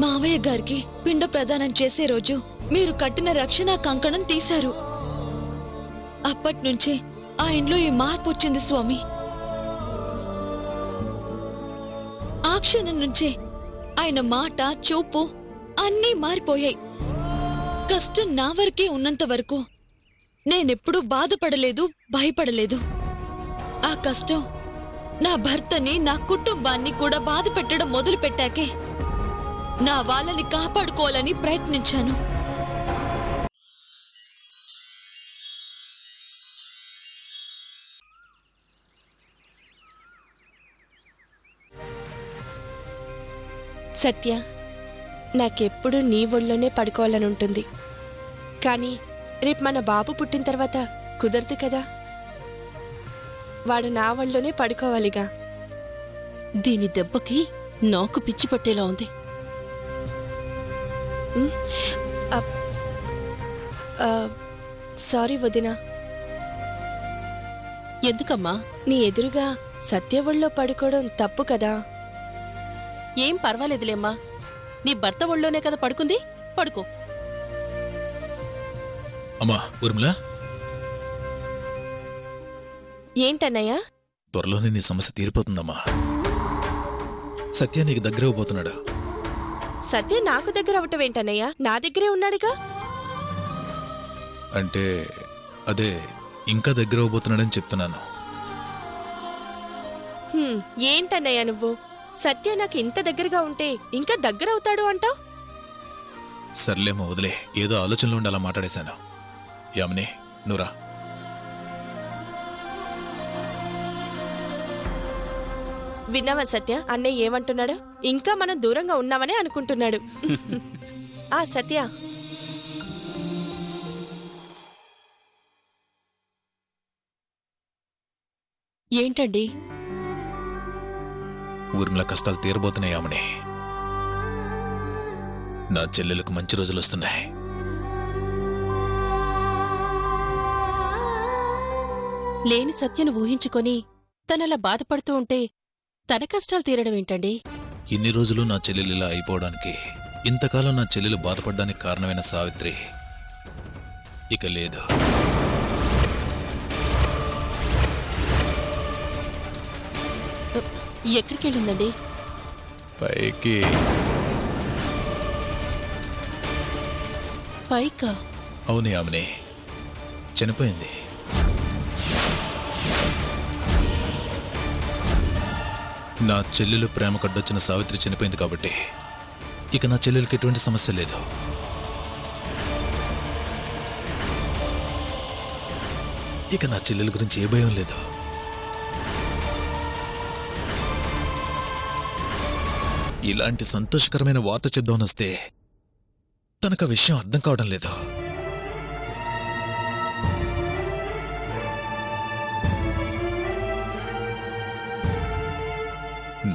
మావయ్య గారికి పిండ ప్రదానం చేసే రోజు మీరు కట్టిన రక్షణ కంకణం తీశారు. అప్పట్నుంచే ఆయనలో ఈ మార్పు వచ్చింది స్వామి. ఆ క్షణం నుంచే ఆయన మాట, చూపు అన్నీ మారిపోయాయి. కష్టం నా వరకే ఉన్నంత వరకు నేనెప్పుడూ బాధపడలేదు, భయపడలేదు. ఆ కష్టం నా భర్తని, నా కుటుంబాన్ని కూడా బాధ పెట్టడం మొదలుపెట్టాకే నా వాళ్ళని కాపాడుకోవాలని ప్రయత్నించాను. సత్య, నాకెప్పుడు నీ ఒళ్ళోనే పడుకోవాలనుంటుంది. కానీ రేపు మన బాబు పుట్టిన తర్వాత కుదరదు కదా. వాడు నా ఒళ్ళోనే పడుకోవాలిగా. దీని దెబ్బకి నాకు పిచ్చి పట్టేలా ఉంది. సారీ వదినా. ఎందుకమ్మా? నీ ఎదురుగా సత్య ఒళ్ళో పడుకోవడం తప్పు కదా. ఏం పర్వాలేదులేమ్మా, నీ భర్త ఒళ్ళోనే కదా పడుకుంది, పడుకో. అమ్మా ఊర్మిళ, ఏంటన్నయ్యా? త్వరలోనే నీ సమస్య తీరిపోతుందమ్మా. సత్య నీకు దగ్గర పోతున్నాడు. సత్య నాకు దగ్గర అవటం ఏంటన్నయ్యా? నా దగ్గరే ఉన్నాడుగా. అంటే అదే, ఇంకా దగ్గర అవబోతున్నాడని చెప్తున్నాను. ఏంటన్నయ్యా నువ్వు? సత్య నాకు ఇంత దగ్గరగా ఉంటే ఇంకా దగ్గర అవుతాడు అంటావ్? సర్లేమో వదిలే, ఏదో ఆలోచనలో ఉండి అలా మాట్లాడేశాను. యామిని నువ్వురా. విన్నావా సత్య? అన్నయ్య ఏమంటున్నాడు? ఇంకా మనం దూరంగా ఉన్నామని అనుకుంటున్నాడు. ఆ సత్య, ఏంటండి? ఊర్మిళ కష్టాలు తీరబోతున్నాయి యామిని. నా చెల్లెలకు మంచి రోజులు వస్తున్నాయి. లేని సత్యను ఊహించుకొని తనలా బాధపడుతూ ఉంటే తన కష్టాలు తీరడం ఏంటండి? ఇన్ని రోజులు నా చెల్లెలు ఇలా అయిపోవడానికి, ఇంతకాలం నా చెల్లెలు బాధపడడానికి కారణమైన సావిత్రి ఇక లేదు. ఎక్కడికెళ్ళిందండి? పైకి. పైకా? అవును యామిని, చనిపోయింది. నా చెల్లెలు ప్రేమ కడ్డొచ్చిన సావిత్రి చనిపోయింది కాబట్టి ఇక నా చెల్లెలకి ఎటువంటి సమస్య లేదు. ఇక నా చెల్లెల గురించి ఏ భయం లేదు. ఇలాంటి సంతోషకరమైన వార్త చెప్దామని వస్తే తనకు ఆ విషయం అర్థం కావడం లేదు.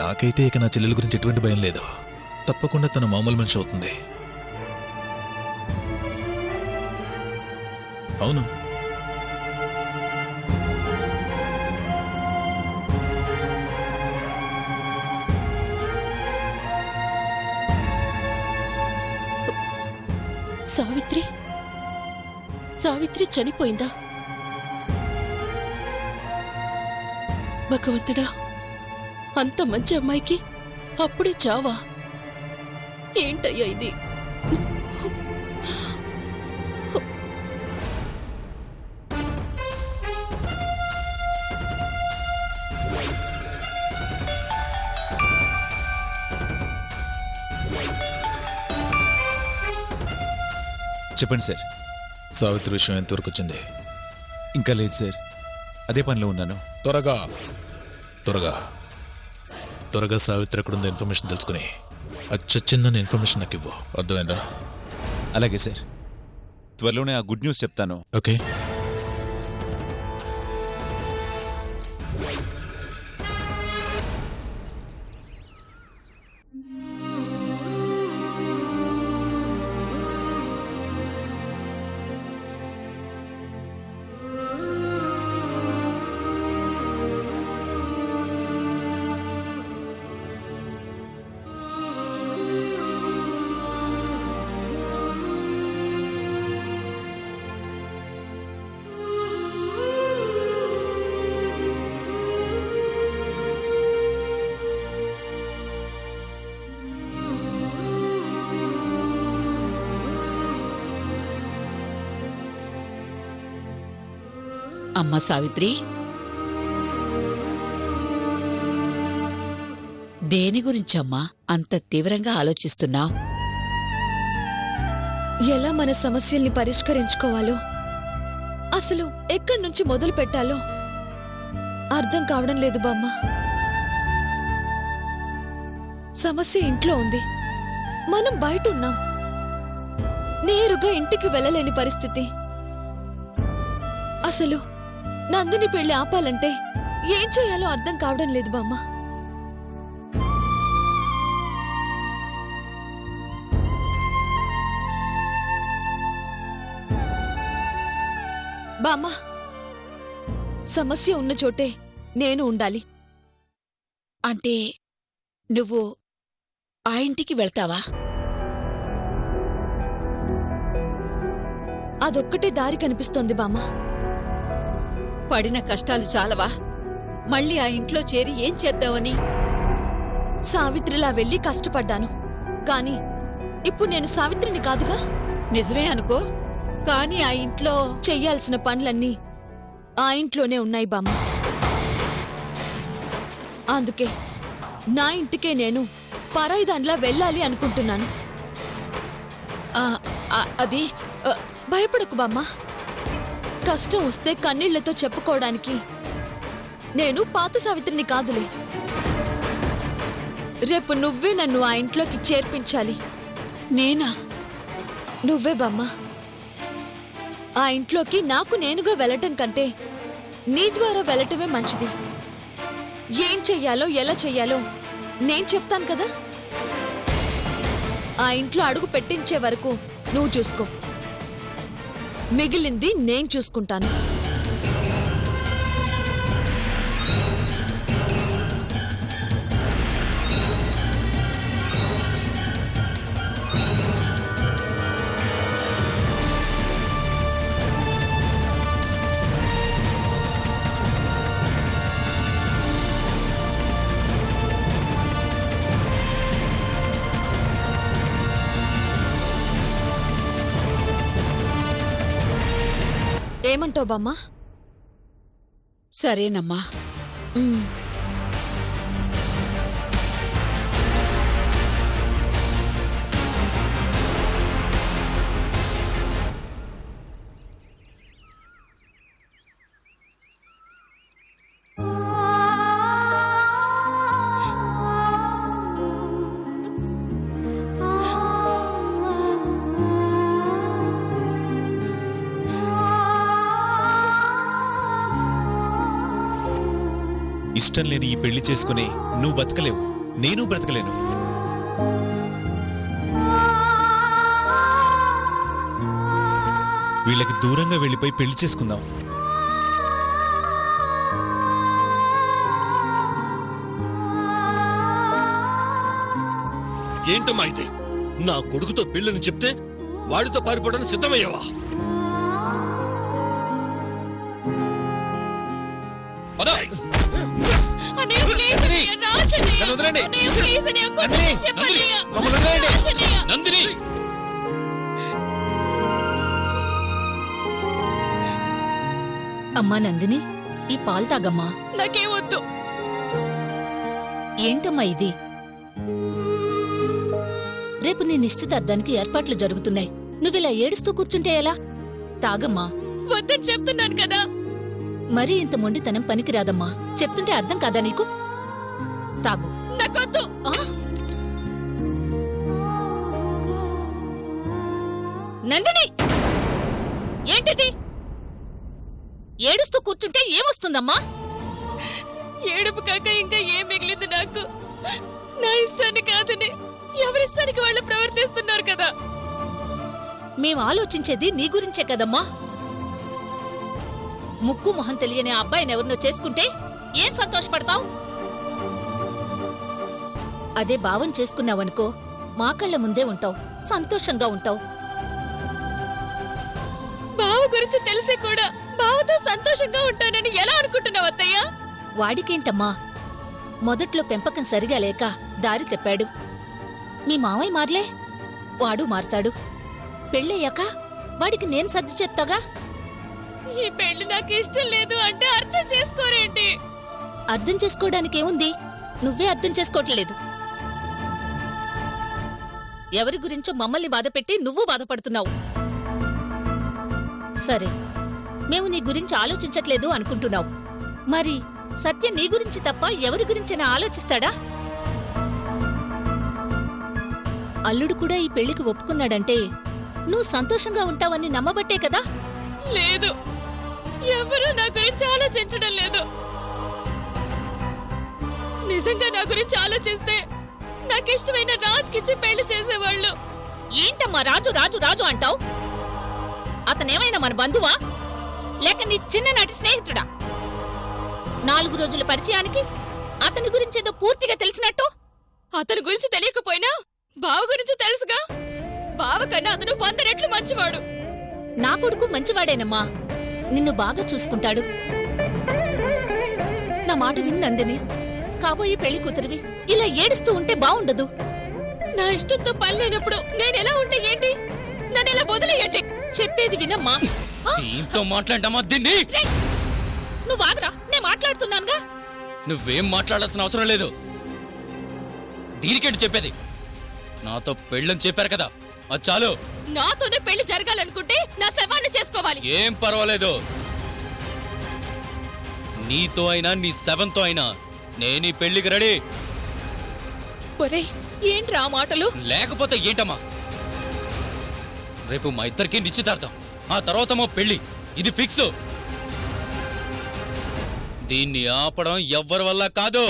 నాకైతే ఇక నా చెల్లెల గురించి ఎటువంటి భయం లేదు. తప్పకుండా తన మామూలు మనిషి అవుతుంది. అవును, సావిత్రి సావిత్రి చనిపోయిందా? భగవంతుడా, అంత మంచి అమ్మాయికి అప్పుడే చావా? ఏంటయ్యా ఇది? చెప్పండి సార్. సావిత్రి విషయం ఎంతవరకు వచ్చింది? ఇంకా లేదు సార్, అదే పనిలో ఉన్నాను. త్వరగా త్వరగా త్వరగా సావిత్రి ఎక్కడుందో ఇన్ఫర్మేషన్ తెలుసుకుని అచ్చొచ్చిందని ఇన్ఫర్మేషన్ నాకు ఇవ్వు. అర్థమైందా? అలాగే సార్, త్వరలోనే ఆ గుడ్ న్యూస్ చెప్తాను. ఓకే. అమ్మా సావిత్రి, దేని గురించమ్మా అంత తీవ్రంగా ఆలోచిస్తున్నావు? ఎలా మన సమస్యల్ని పరిష్కరించుకోవాలో, అసలు ఎక్కడి నుంచి మొదలు పెట్టాలో అర్థం కావడం లేదు బామ్మ. సమస్య ఇంట్లో ఉంది, మనం బయట ఉన్నాం, నేరుగా ఇంటికి వెళ్ళలేని పరిస్థితి. అసలు నందిని పెళ్లి ఆపాలంటే ఏం చేయాలో అర్థం కావడం లేదు బామ్మ. బామ్మ, సమస్య ఉన్న చోటే నేను ఉండాలి. అంటే నువ్వు ఆ ఇంటికి వెళ్తావా? అదొక్కటే దారి కనిపిస్తోంది బామ్మ. పడిన కష్టాలు చాలవా మళ్ళీ ఆ ఇంట్లో చేరి ఏం చేద్దామని? సావిత్రిలా వెళ్ళి కష్టపడ్డాను, కాని ఇప్పుడు నేను సావిత్రిని కాదుగా. నిజమే అనుకో, కాని ఆ ఇంట్లో చెయ్యాల్సిన పనులన్నీ ఆ ఇంట్లోనే ఉన్నాయి బామ్మ. అందుకే నా ఇంటికే నేను పరాయిదాన్లా వెళ్ళాలి అనుకుంటున్నాను. అది భయపడకు బామ్మ. కష్టం వస్తే కన్నీళ్లతో చెప్పుకోవడానికి నేను పాత సావిత్రిని కాదులే. రేపు నువ్వే నన్ను ఆ ఇంట్లోకి చేర్పించాలి. నేనా? నువ్వే బామ్మ. ఆ ఇంట్లోకి నాకు నేనుగా వెళ్ళటం కంటే నీ ద్వారా వెళ్ళటమే మంచిది. ఏం చెయ్యాలో ఎలా చెయ్యాలో నేను చెప్తాను కదా. ఆ ఇంట్లో అడుగు పెట్టించే వరకు నువ్వు చూసుకో, మిగిలింది నేను చూసుకుంటాను. ఏమంటావు బామ్మ? సరేనమ్మా. ఉమ్. ఇష్టం లేని ఈ పెళ్లి చేసుకుని నువ్వు బతకలేవు, నేను బ్రతకలేను. వీళ్ళకి దూరంగా వెళ్ళిపోయి పెళ్లి చేసుకుందాం. ఏంటమ్మా ఇది? నా కొడుకుతో పెళ్ళని చెప్తే వాడితో పారిపోవడానికి సిద్ధమయ్యావా? అమ్మా నందిని, ఈ పాలు తాగమ్మా. నాకేమొద్దు. ఏంటమ్మా ఇది? రేపు నీ నిశ్చితార్థానికి ఏర్పాట్లు జరుగుతున్నాయి. నువ్విలా ఏడుస్తూ కూర్చుంటే ఎలా? తాగమ్మా. వద్దని చెప్తున్నాను కదా. మరీ ఇంత మొండితనం పనికిరాదమ్మా. చెప్తుంటే అర్థం కాదా నీకు? తాగు. నాకొద్దు. నందిని, ఏంటిది? ఏడుస్తూ కూర్చుంటే ఏమొస్తుందమ్మా? ఏడుపు కాక ఇంకా ఏం మిగిలింది నాకు? నా ఇష్టాన్ని కాదని ఎవరిష్టానికి వాళ్ళు ప్రవర్తిస్తున్నారు కదా. మేం ఆలోచించేది నీ గురించే కదమ్మా. ముక్కు మొహం తెలియని ఆ అబ్బాయిని ఎవరినో చేసుకుంటే ఏం సంతోషపడతావు? అదే భావం చేసుకున్నావనుకో, మా కళ్ళ ముందే ఉంటావు, సంతోషంగా ఉంటావు. బావ గురించి తెలిసి కూడా బావతో సంతోషంగా ఉంటానని ఎలా అనుకుంటున్నావు అత్తయ్య? వాడికేంటమ్మా, మొదట్లో పెంపకం సరిగా లేక దారి తెప్పాడు. మీ మావయ్య మారలే, వాడు మారతాడు. పెళ్ళయ్యాక వాడికి నేను సర్ది చెప్తాగా. ఈ పెళ్లి నాకు ఇష్టం లేదు అంటే అర్థం చేసుకోరేంటి? అర్థం చేసుకోవడానికి ఏముంది? నువ్వే అర్థం చేసుకోవట్లేదు. ఎవరి గురించో మమ్మల్ని బాధపెట్టి నువ్వు బాధపడుతున్నావు. సరే, మేము నీ గురించి ఆలోచించట్లేదు అనుకుంటున్నావు. మరి సత్య నీ గురించి తప్ప ఎవరి గురించైనా ఆలోచిస్తాడా? అల్లుడు కూడా ఈ పెళ్లికి ఒప్పుకున్నాడంటే నువ్వు సంతోషంగా ఉంటావని నమ్మబట్టే కదా. లేదు, ఎవరూ నా గురించి ఆలోచించడం లేదు. నిజంగా నా గురించి ఆలోచిస్తే నాకిష్టమైన రాజుకిచ్చి పెళ్లి చేసేవాళ్ళు. ఏంటమ్మా రాజు రాజు రాజు అంటావు? అతనేమైనా మన బంధువా లేక నీ చిన్ననాటి స్నేహితుడా? 4 రోజుల పరిచయానికి అతని గురించేదో పూర్తిగా తెలిసినట్టు. అతని గురించి తెలియకపోయినా బావ గురించి తెలుసుగా. బావ కన్నా అతను 100 రెట్లు మంచివాడు. నా కొడుకు మంచివాడేనమ్మా, నిన్ను బాగా చూసుకుంటాడు. నా మాట విని నందిని, కాబోయే పెళ్లి కూతురివి ఇలా ఏడుస్తూ ఉంటే బావుండదు. నా ఇష్టంతో పని లేనప్పుడు నేనెలా ఉంటే ఏంటి? నన్నెలా వదిలేయండి. చెప్పేది వినమ్మా. దీంతో మాట్లాడమ్మా దీన్ని. నువ్వు ఆగరా, నేను మాట్లాడుతున్నానుగా. నువ్వేం మాట్లాడాల్సిన అవసరం లేదు. దీనికేంటి చెప్పేది? నాతో పెళ్ళని చెప్పారు కదా, అది చాలు. నాతోనే పెళ్లి జరగాలనుకుంటే నా శవాన్ని చేసుకోవాలి. ఏం పర్వాలేదు, నీతో అయినా నీ శవంతో అయినా నేను ఈ పెళ్లికి రెడీ. ఒరేయ్, ఏంట్రా ఆ మాటలు? లేకపోతే ఏంటమ్మా? రేపు మా ఇద్దరికి నిశ్చితార్థం, ఆ తర్వాత మా పెళ్లి. ఇది ఫిక్స్. దీన్ని ఆపడం ఎవ్వరి వల్ల కాదు.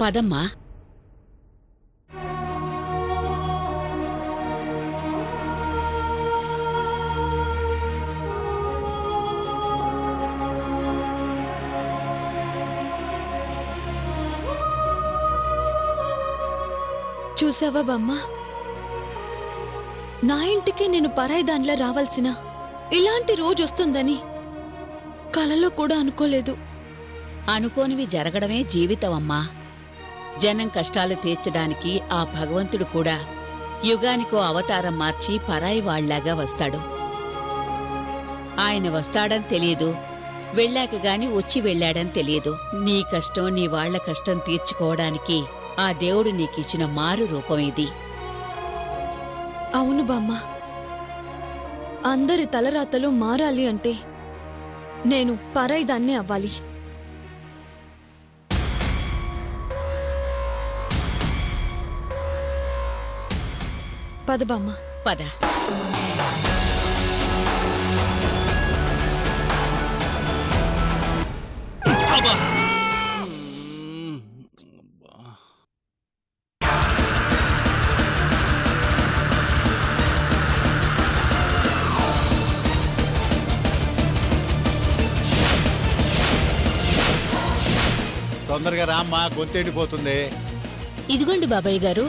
పదమ్మా. చూసావా బామ్మ, నా ఇంటికి నేను పరాయి దానిలా రావాల్సిన ఇలాంటి రోజు వస్తుందని కలలో కూడా అనుకోలేదు. అనుకోనివి జరగడమే జీవితమమ్మా. జనం కష్టాలు తీర్చడానికి ఆ భగవంతుడు కూడా యుగానికో అవతారం మార్చి పరాయి వాళ్లాగా వస్తాడు. ఆయన వస్తాడని తెలియదు, వెళ్ళాక గాని వచ్చి వెళ్ళాడని తెలియదు. నీ కష్టం నీ వాళ్ల కష్టం తీర్చుకోవడానికి ఆ దేవుడు నీకిచ్చిన మారు రూపం ఇది. అవును బామ్మ, అందరి తలరాతలు మారాలి అంటే నేను పరాయి దాన్నే అవ్వాలి. పద బామ్మ, పద. తొందరగా రామ్మా, గొంతెండిపోతుంది. ఇదిగోండి బాబాయ్ గారు.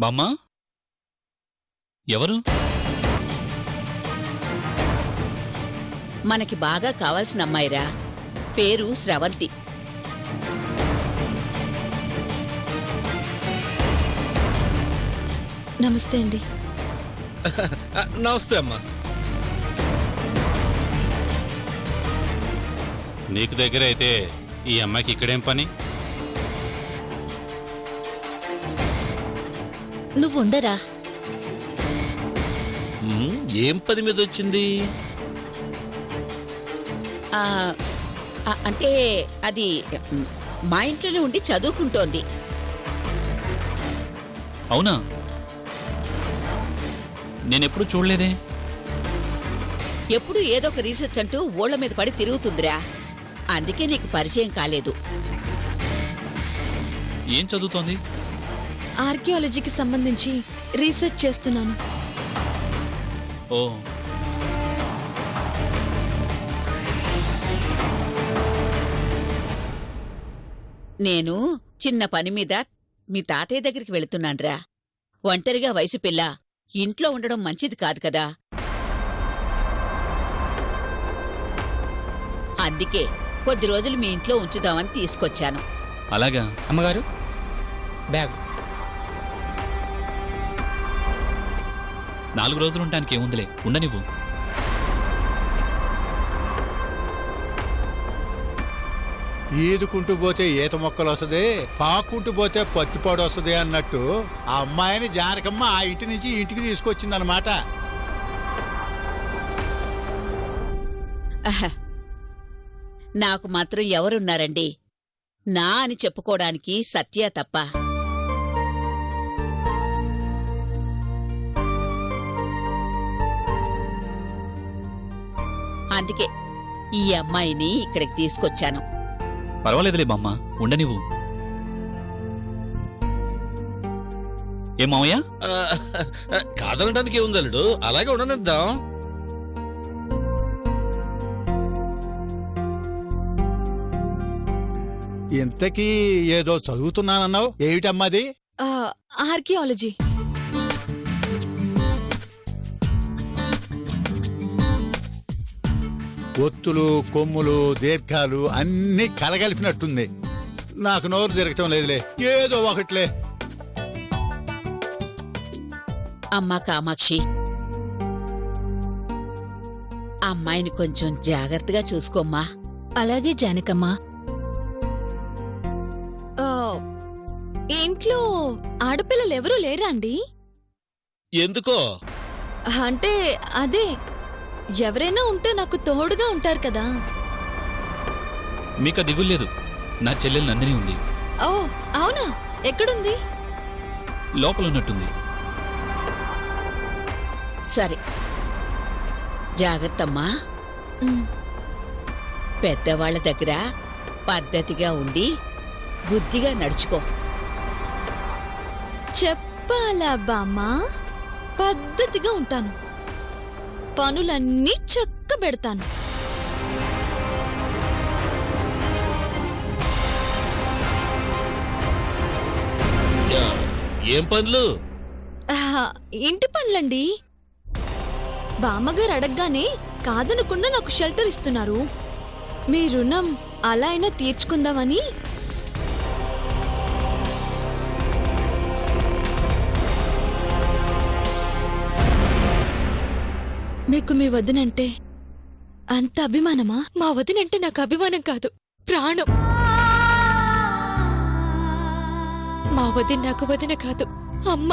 బామ్మా ఎవరు? మనకి బాగా కావాల్సిన అమ్మాయిరా. పేరు స్రవంతి. నమస్తే అండి. నమస్తే అమ్మా. నీకు దగ్గర అయితే ఈ అమ్మాయికి ఇక్కడేం పని? నువ్వు ఉండరా. ఏం పని మీద వచ్చింది? అంటే అది మా ఇంట్లోనే ఉండి చదువుకుంటోంది. అవునా? నేనెప్పుడు చూడలేదే. ఎప్పుడు ఏదో ఒక రీసెర్చ్ అంటూ ఊళ్ళ మీద పడి తిరుగుతుందిరా. అందుకే నీకు పరిచయం కాలేదు. ఏం చదువుతోంది? ఆర్కియాలజీకి సంబంధించి రీసెర్చ్ చేస్తున్నాను. ఓ, నేను చిన్న పని మీద మీ తాతయ్య దగ్గరికి వెళుతున్నాన్రా. ఒంటరిగా వయసు పిల్ల ఇంట్లో ఉండడం మంచిది కాదు కదా. అందుకే కొద్ది రోజులు మీ ఇంట్లో ఉంచుదామని తీసుకొచ్చాను. అలాగా? అమ్మగారు బ్యాగ్. 4 రోజులు ఉండటానికి ఏముందిలే, ఉండనివ్వు. ఈదుకుంటూ పోతే ఈత మొక్కలు వస్తుంది, పాక్కుంటూ పోతే పత్తిపాడు వస్తుంది అన్నట్టు ఆ అమ్మాయిని జానకమ్మ ఆ ఇంటి నుంచి ఈ ఇంటికి తీసుకొచ్చిందనమాట. నాకు మాత్రం ఎవరున్నారండి? నా అని చెప్పుకోవడానికి సత్య తప్ప. అందుకే ఈ అమ్మాయిని ఇక్కడికి తీసుకొచ్చాను. పర్వాలేదులే బామ్మ, ఉండనివ్వు. ఏం మామయ్య? కాదనడానికి ఏముంది అల్లుడు, అలాగే ఉండనిద్దాం. ఇంతకీ ఏదో చదువుతున్నానన్నావు, ఏమిటమ్మాది? ఆర్కియాలజీ. ఒత్తులు, కొమ్ములు, దీర్ఘాలు అన్నీ కలగలిపినట్టుంది. నాకు నోరు తిరగటం లేదులే, ఏదో ఒకట్లే. అమ్మా కామాక్షి, అమ్మాయిని కొంచెం జాగ్రత్తగా చూసుకోమ్మా. అలాగే జానకమ్మా. ఇంట్లో ఆడపిల్లలు ఎవరూ లేరా అండి? ఎందుకో? అంటే అదే, ఎవరైనా ఉంటే నాకు తోడుగా ఉంటారు కదా. మీకా దిగుల్లేదు, నా చెల్లెలు నందిని ఉంది. ఓ అవునా? ఎక్కడుంది? లోపలున్నట్టుంది. సరే, జాగ్రత్తమ్మా. పెద్దవాళ్ల దగ్గర పద్ధతిగా ఉండి బుద్ధిగా నడుచుకో. చెప్పాలా బామ్మా? పద్ధతిగా ఉంటాను, పనులన్నీ చక్కబెడతాను. ఏం పనులు? ఇంటి పనులండి. బామ్మగారు అడగగానే కాదనకుండా నాకు షెల్టర్ ఇస్తున్నారు. మీ రుణం అలా అయినా తీర్చుకుందామని. మీకు మీ వదినంటే అంత అభిమానమా? మా వదినంటే నాకు అభిమానం కాదు, ప్రాణం. మా వదిన నాకు వదిన కాదు, అమ్మ.